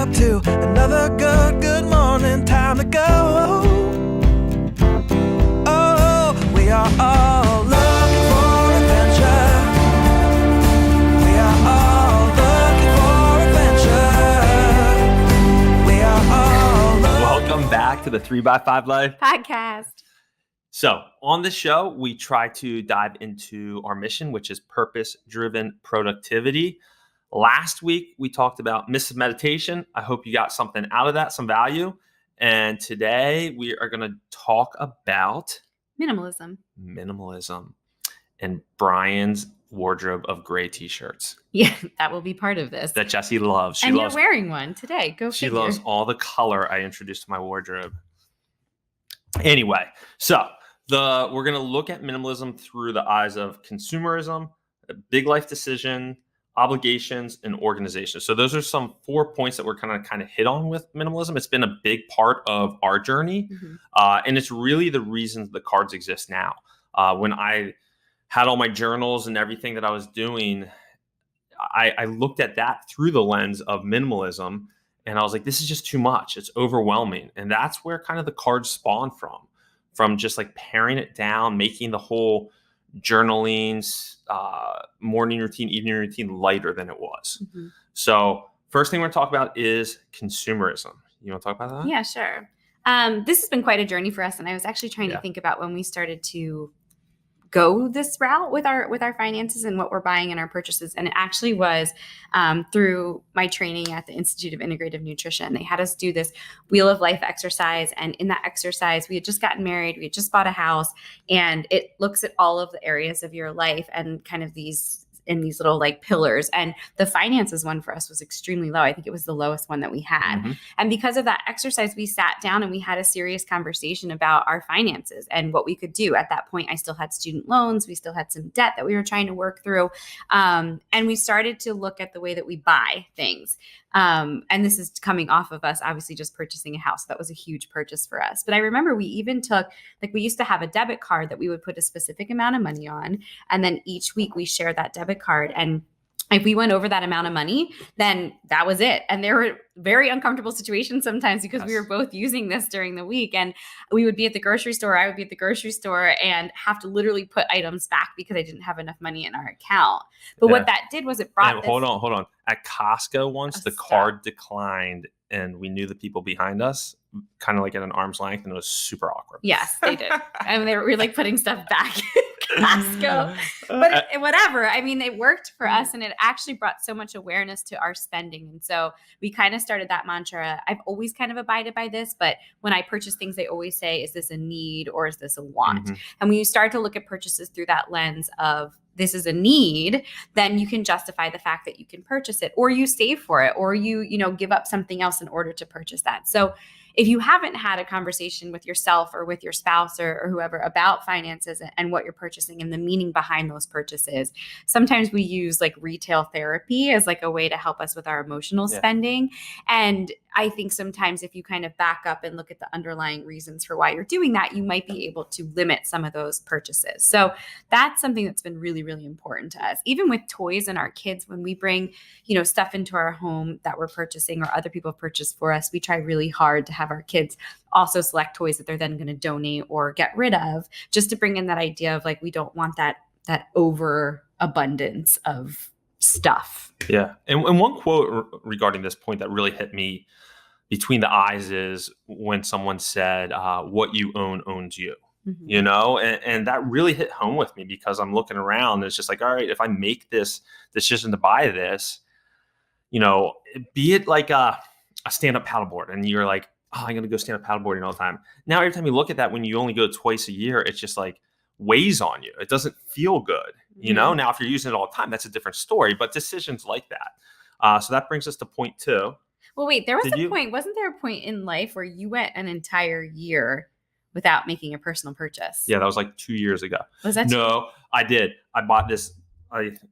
up to another good morning. Time to go. Oh, we are all looking for adventure. We are all looking for adventure. We are all Welcome back to the 3x5 Life podcast. So on this show, we try to dive into our mission, which is purpose-driven productivity. Last week, we talked about Mrs. Meditation. I hope you got something out of that, some value. And today, we are going to talk about Minimalism and Bryan's wardrobe of gray t-shirts. Yeah, that will be part of this. That Jessie loves. You're wearing one today. Go She figure. loves all the color I introduced to my wardrobe. Anyway, so we're going to look at minimalism through the eyes of consumerism, a big life decision, obligations, and organization. So those are some 4 points that we're kind of hit on with minimalism. It's been a big part of our journey, and it's really the reason the cards exist now. When I had all my journals and everything that I was doing, I looked at that through the lens of minimalism, and I was like, this is just too much. It's overwhelming. And that's where kind of the cards spawn from just like paring it down, making the whole journaling, morning routine, evening routine lighter than it was. So first thing we're going to talk about is consumerism. You want to talk about that? Yeah, sure. This has been quite a journey for us. And I was actually trying to think about when we started to go this route with our finances and what we're buying in our purchases. And it actually was through my training at the Institute of Integrative Nutrition. They had us do this Wheel of Life exercise. And in that exercise, we had just gotten married. We had just bought a house. And it looks at all of the areas of your life and kind of these little like pillars. And the finances one for us was extremely low. I think it was the lowest one that we had. And because of that exercise, we sat down and we had a serious conversation about our finances and what we could do. At that point, I still had student loans. We still had some debt that we were trying to work through. And we started to look at the way that we buy things. And this is coming off of us, obviously just purchasing a house. That was a huge purchase for us. But I remember we even took, we used to have a debit card that we would put a specific amount of money on. And then each week we shared that debit card. And if we went over that amount of money, then that was it. And there were very uncomfortable situations sometimes because we were both using this during the week. And we would be at the grocery store, I would be at the grocery store and have to literally put items back because I didn't have enough money in our account. But what that did was it brought this. Hold on. At Costco once, the card declined and we knew the people behind us kind of like at an arm's length and it was super awkward. Yes, they did. I mean, we were like putting stuff back in Costco. But whatever. I mean, it worked for us and it actually brought so much awareness to our spending. And so we kind of started that mantra. I've always kind of abided by this, but when I purchase things, I always say, is this a need or is this a want? And when you start to look at purchases through that lens of this is a need, then you can justify the fact that you can purchase it or you save for it or you give up something else in order to purchase that. So if you haven't had a conversation with yourself or with your spouse or whoever about finances and what you're purchasing and the meaning behind those purchases, sometimes we use like retail therapy as like a way to help us with our emotional spending. And I think sometimes if you kind of back up and look at the underlying reasons for why you're doing that, you might be able to limit some of those purchases. So that's something that's been really, really important to us. Even with toys and our kids, when we bring, stuff into our home that we're purchasing or other people purchase for us, we try really hard to have our kids also select toys that they're then going to donate or get rid of, just to bring in that idea of like, we don't want that overabundance of stuff. Yeah. And one quote regarding this point that really hit me between the eyes is when someone said, what you own owns you, and that really hit home with me because I'm looking around and it's just like, all right, if I make this decision to buy this, be it like a stand-up paddleboard and you're like, oh, I'm going to go stand up paddleboarding all the time. Now, every time you look at that, when you only go twice a year, it's just like weighs on you. It doesn't feel good. Now, if you're using it all the time, that's a different story, but decisions like that. So that brings us to point 2. Well, wait, there was a point. Wasn't there a point in life where you went an entire year without making a personal purchase? Yeah, that was like 2 years ago. Was that? No, I did. I bought this.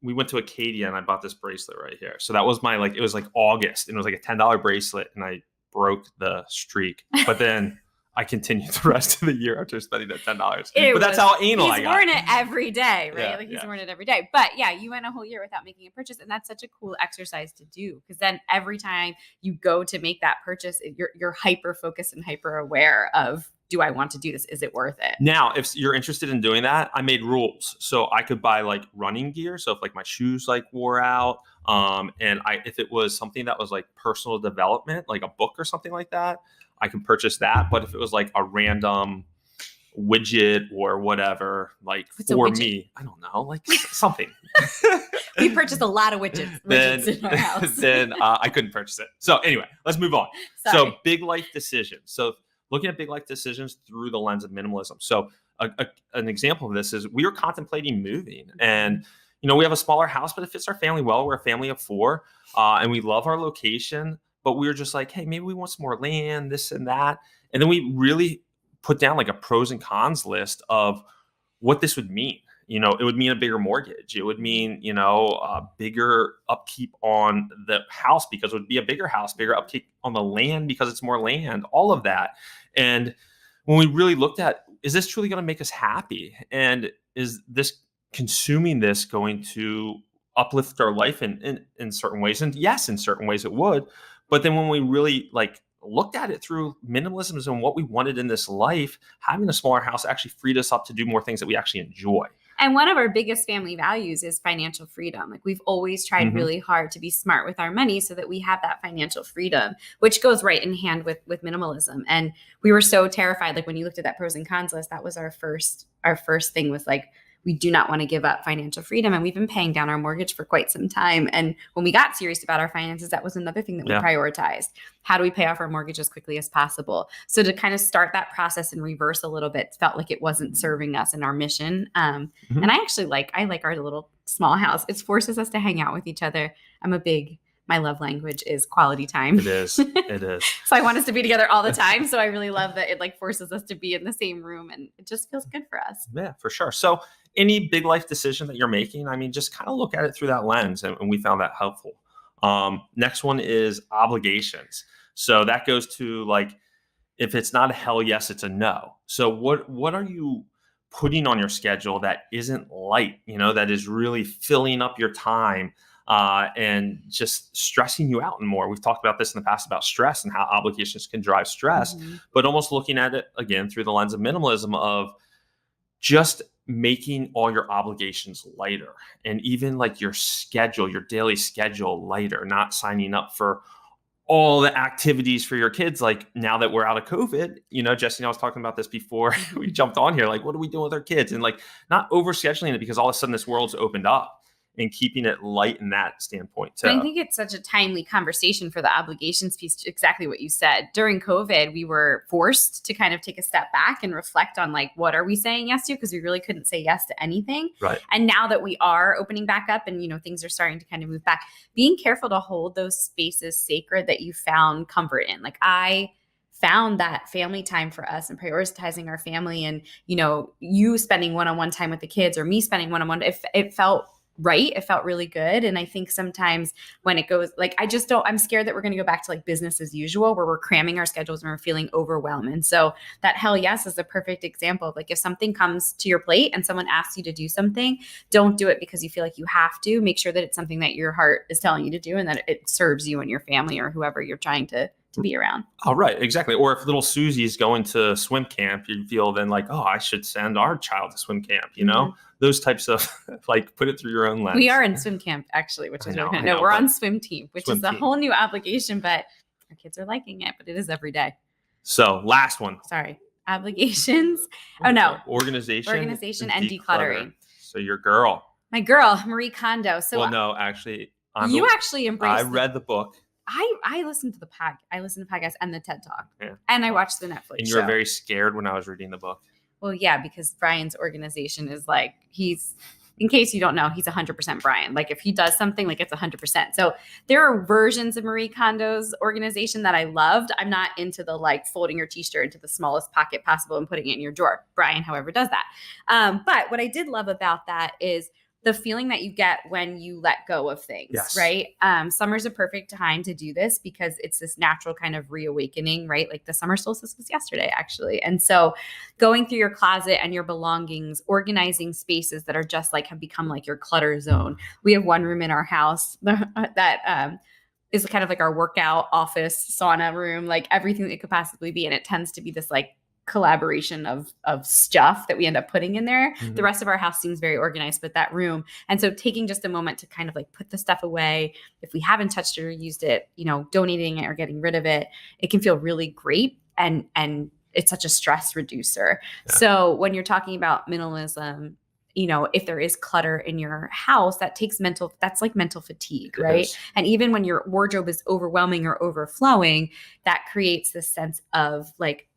We went to Acadia and I bought this bracelet right here. So that was my, it was like August and it was like a $10 bracelet and I broke the streak. But then I continued the rest of the year after spending that $10. But that's how anal I He's got. worn it every day, right? Yeah, Like he's yeah. worn it every day. But yeah, you went a whole year without making a purchase, and that's such a cool exercise to do, because then every time you go to make that purchase, you're hyper focused and hyper aware of, do I want to do this? Is it worth it? Now, if you're interested in doing that, I made rules. So I could buy like running gear. So if like my shoes like wore out, and if it was something that was like personal development, like a book or something like that, I can purchase that. But if it was like a random widget or whatever, like for me, I don't know, like something. We purchased a lot of widgets in our house. Then I couldn't purchase it. So anyway, let's move on. Sorry. So big life decisions. So looking at big life decisions through the lens of minimalism. So an example of this is we were contemplating moving, and we have a smaller house, but it fits our family well. We're a family of 4, and we love our location, but we were just like, hey, maybe we want some more land, this and that. And then we really put down like a pros and cons list of what this would mean. It would mean a bigger mortgage. It would mean, a bigger upkeep on the house because it would be a bigger house, bigger upkeep on the land because it's more land, all of that. And when we really looked at, is this truly going to make us happy? And is this consuming this going to uplift our life in certain ways? And yes, in certain ways it would. But then when we really looked at it through minimalism and what we wanted in this life, having a smaller house actually freed us up to do more things that we actually enjoy. And one of our biggest family values is financial freedom. Like we've always tried really hard to be smart with our money so that we have that financial freedom, which goes right in hand with minimalism. And we were so terrified. Like when you looked at that pros and cons list, that was our first thing was like, we do not want to give up financial freedom. And we've been paying down our mortgage for quite some time. And when we got serious about our finances, that was another thing that we prioritized. How do we pay off our mortgage as quickly as possible? So to kind of start that process in reverse a little bit felt like it wasn't serving us in our mission. And I actually like our little small house. It forces us to hang out with each other. My love language is quality time. It is. It is. So I want us to be together all the time. So I really love that it forces us to be in the same room, and it just feels good for us. Yeah, for sure. So any big life decision that you're making, just kind of look at it through that lens. And we found that helpful. Next one is obligations. So that goes to if it's not a hell yes, it's a no. So what are you putting on your schedule that isn't light, that is really filling up your time and just stressing you out and more. We've talked about this in the past about stress and how obligations can drive stress, but almost looking at it again through the lens of minimalism of just making all your obligations lighter, and even your schedule, your daily schedule lighter, not signing up for all the activities for your kids. Like now that we're out of COVID, Jesse and I was talking about this before we jumped on here. What are we doing with our kids? And not overscheduling it because all of a sudden this world's opened up, and keeping it light in that standpoint too. I think it's such a timely conversation for the obligations piece. Exactly what you said. During COVID, we were forced to kind of take a step back and reflect on what are we saying yes to? Because we really couldn't say yes to anything. Right. And now that we are opening back up and, things are starting to kind of move back, being careful to hold those spaces sacred that you found comfort in. I found that family time for us and prioritizing our family, and, you spending one-on-one time with the kids or me spending one-on-one, it felt right. It felt really good. And I think sometimes when it goes I'm scared that we're going to go back to business as usual, where we're cramming our schedules and we're feeling overwhelmed. And so that hell yes is a perfect example of if something comes to your plate and someone asks you to do something, don't do it because you feel like you have to. Make sure that it's something that your heart is telling you to do and that it serves you and your family or whoever you're trying to be around. Oh, right. Exactly. Or if little Susie's going to swim camp, you feel then I should send our child to swim camp, those types of put it through your own lens. We are in swim camp actually, which is really no, we're on swim team, which is a whole new obligation, but our kids are liking it, but it is every day. So last one. Sorry. Obligations. Oh no. Organization and decluttering. So your girl. My girl, Marie Kondo. So well, no, actually. You actually embraced I read the book. I listened to the podcast and the TED Talk, and I watched the Netflix and you were very scared when I was reading the book. Well, yeah, because Bryan's organization is he's, in case you don't know, he's 100% Bryan. If he does something, it's 100%. So there are versions of Marie Kondo's organization that I loved. I'm not into the folding your t-shirt into the smallest pocket possible and putting it in your drawer. Bryan, however, does that. But what I did love about that is the feeling that you get when you let go of things, Yes. right? Summer's a perfect time to do this because it's this natural kind of reawakening, right? Like the summer solstice was yesterday, actually. And so going through your closet and your belongings, organizing spaces that are just like have become like your clutter zone. We have one room in our house that is kind of like our workout office, sauna room, like everything that it could possibly be. And it tends to be this like collaboration of stuff that we end up putting in there. Mm-hmm. The rest of our house seems very organized, but that room. And so taking just a moment to kind of like put the stuff away, if we haven't touched it or used it, donating it or getting rid of it, it can feel really great. And it's such a stress reducer. Yeah. So when you're talking about minimalism, if there is clutter in your house, that's like mental fatigue, right? And even when your wardrobe is overwhelming or overflowing, that creates this sense of like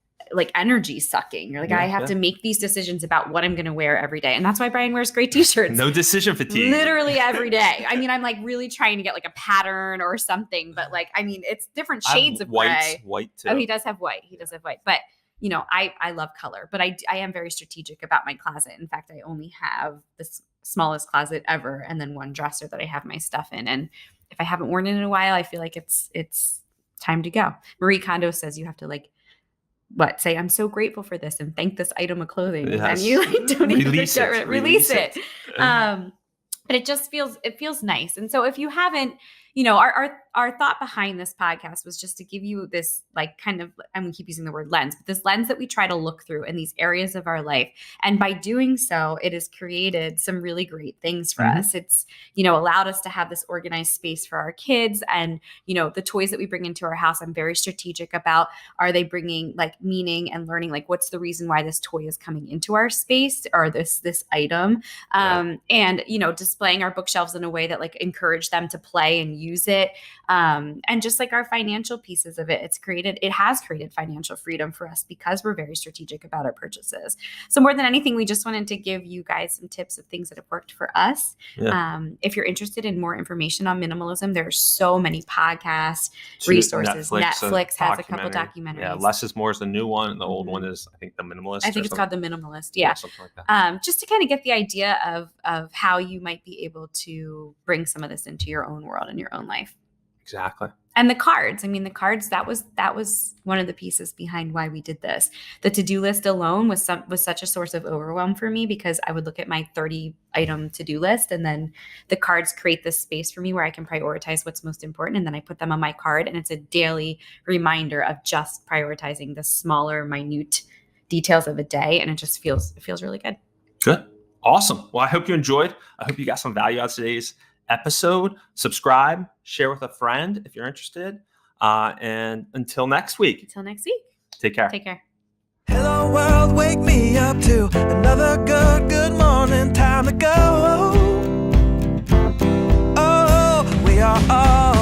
energy sucking. You're like, I have to make these decisions about what I'm going to wear every day. And that's why Bryan wears great t-shirts. No decision fatigue. Literally every day. I mean, I'm like really trying to get like a pattern or something, but like, I mean, it's different shades of gray. White too. Oh, he does have white. But I love color, but I am very strategic about my closet. In fact, I only have the smallest closet ever and then one dresser that I have my stuff in. And if I haven't worn it in a while, I feel like it's time to go. Marie Kondo says you have to say I'm so grateful for this and thank this item of clothing. Yes. And you don't even release it. But it just feels nice. And so if you haven't, our thought behind this podcast was just to give you this kind of, I'm going to keep using the word lens, but this lens that we try to look through in these areas of our life. And by doing so, it has created some really great things for us. It's, allowed us to have this organized space for our kids and, the toys that we bring into our house. I'm very strategic about, are they bringing meaning and learning? What's the reason why this toy is coming into our space or this item? And, displaying our bookshelves in a way that encourage them to play and use it. And just our financial pieces of it, it has created financial freedom for us because we're very strategic about our purchases. So more than anything, we just wanted to give you guys some tips of things that have worked for us. Yeah. If you're interested in more information on minimalism, there are so many podcasts, resources. Netflix has a couple documentaries. Yeah, Less is More is the new one. And the old one is, I think, The Minimalist. I think it's called The Minimalist. Yeah. Something like that. Just to kind of get the idea of how you might be able to bring some of this into your own world and your own life. Exactly. And the cards. I mean, the cards, that was one of the pieces behind why we did this. The to-do list alone was such a source of overwhelm for me because I would look at my 30-item to-do list and then the cards create this space for me where I can prioritize what's most important. And then I put them on my card and it's a daily reminder of just prioritizing the smaller, minute details of a day. And it feels really good. Good. Awesome. Well, I hope you enjoyed. I hope you got some value out of today's episode. Subscribe, share with a friend if you're interested. And until next week. Take care. Hello world, wake me up to another good morning. Time to go. Oh, we are all